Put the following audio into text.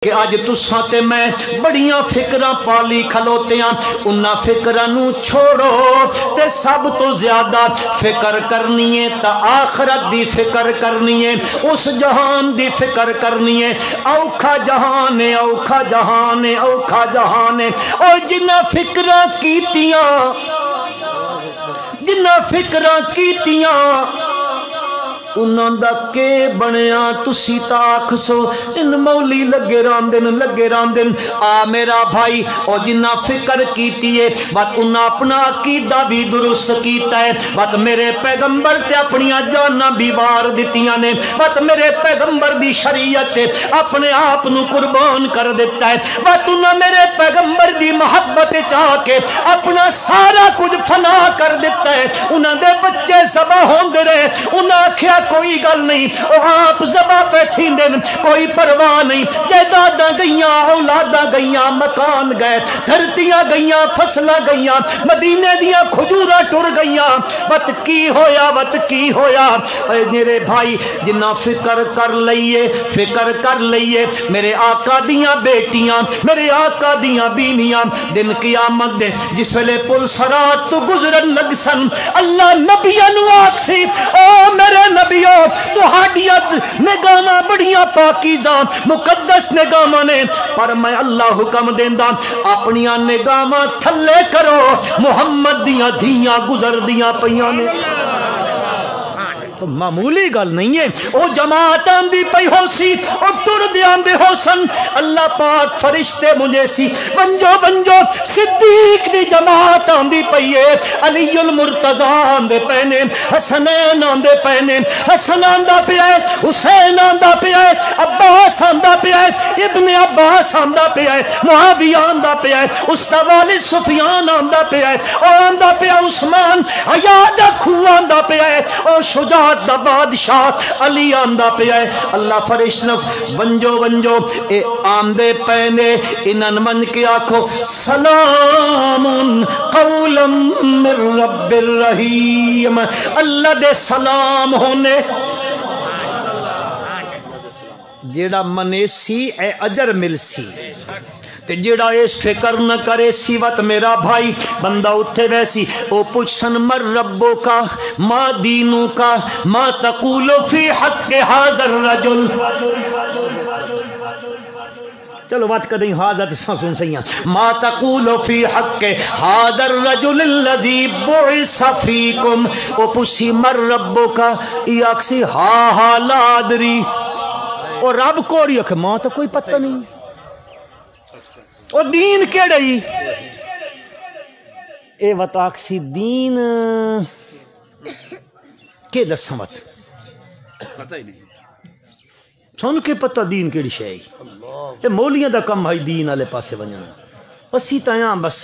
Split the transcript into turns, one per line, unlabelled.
کہ اج تساں تے میں بڑیاں فکراں پالی کھلوتیاں انہاں فکراں نو چھوڑو تے سب تو زیادہ فکر کرنی ہے تا آخرت دی فکر کرنی ہے، اس جہان دی فکر کرنی ہے۔ اوکھا جہان ہے، اوکھا جہان ہے، اوکھا جہان ہے۔ او جنہاں فکراں کیتیاں انہاں دا کے بنیا تسی تاک سو ان مولی لگے راندن آ میرا بھائی او جنہ فکر کیتی ہے بات انہاں اپنا عقیدہ بھی درست کیتا ہے، بات میرے پیغمبر تے اپنی جاناں بھی وار دتیاں نے، بات میرے پیغمبر دی شریعت تے اپنے آپ نو قربان کر دیتا ہے، بات انہاں میرے پیغمبر دی محبت چاہ کے اپنا سارا کچھ فنا کر دیتا ہے۔ انہاں دے بچے ذبح ہوندے رہے، انہاں آکھیا کوئی گل نہیں، او آپ ذبح پہ تھیندے کوئی پرواہ نہیں، جائیداداں گئیاں، اولاداں گئیاں، مکان گئے، دھرتیاں گئیاں، فصلاں گئیاں، مدینے دیاں کھجوراں ٹر گئیاں، وقت کی ہویا۔ اے میرے بھائی جنہ فکر کر لئیے میرے آقا دیاں بیٹیاں، میرے آقا دیاں بیویاں دن قیامت دے جس ویلے پل صراط تو گزرن لگ سن، اللہ نبیاں نو آکسی او میرے نبیوں تہاڈیاں نگاہاں بڑیاں پاکیزاں مقدس نگاہاں نے، پر میں اللہ حکم دیندا اپنیاں نگاہاں تھلے کرو، محمد دیاں دھیاں گزر دیاں پیاں نے۔ معمولی گل نہیں ہے، او جماعت آندی پئی ہو سی، او ٹر دے آندے ہو سن، اللہ پاک فرشتے مجھے سی بنجو صدیق دی جماعت آندی پئی ہے، علی المرتضی آندے پینے، حسنین آندے پینے، حسن آندا پیا ہے، حسین آندا پیا ہے، عباس آندا پیا ہے، ابن عباس آندا پیا ہے، معاویہ آندا پیا ہے، استاد والد سفیان آندا پیا ہے، او آندا پیا عثمان حیات کھو آندا پیا ہے، او شجاع دا بادشاہ علی آندا پیا ہے۔ اللہ فرشتنف بنجو اے آندے پینے انن من کے آکھو سلام قولا من رب الرحیم، اللہ دے سلام ہونے جیڑا منیسی اے اجر ملسی تے جیڑا اس فکر نہ کرے سیوت میرا بھائی بندہ اٹھے ویسی او پوچھن مر ربو کا ما دینو کا ما تقول فی حق حاضر رجل، چلو بات کدیں حاضر سن سیاں، ما تقول فی حق حاضر رجل الذی بعث فیکم، او پوچھی مر ربو کا یہ اکسی ہا لا ادری، اور رب کوڑی اکھ ماں تو کوئی پتہ نہیں، اور دین کیڑی اے وطاکسی دین کے دسمت پتہ ہی نہیں سن کے پتہ دین کیڑی شے اے مولیاں دا کم ہے دین والے پاسے ونجنا اسی تیاں بس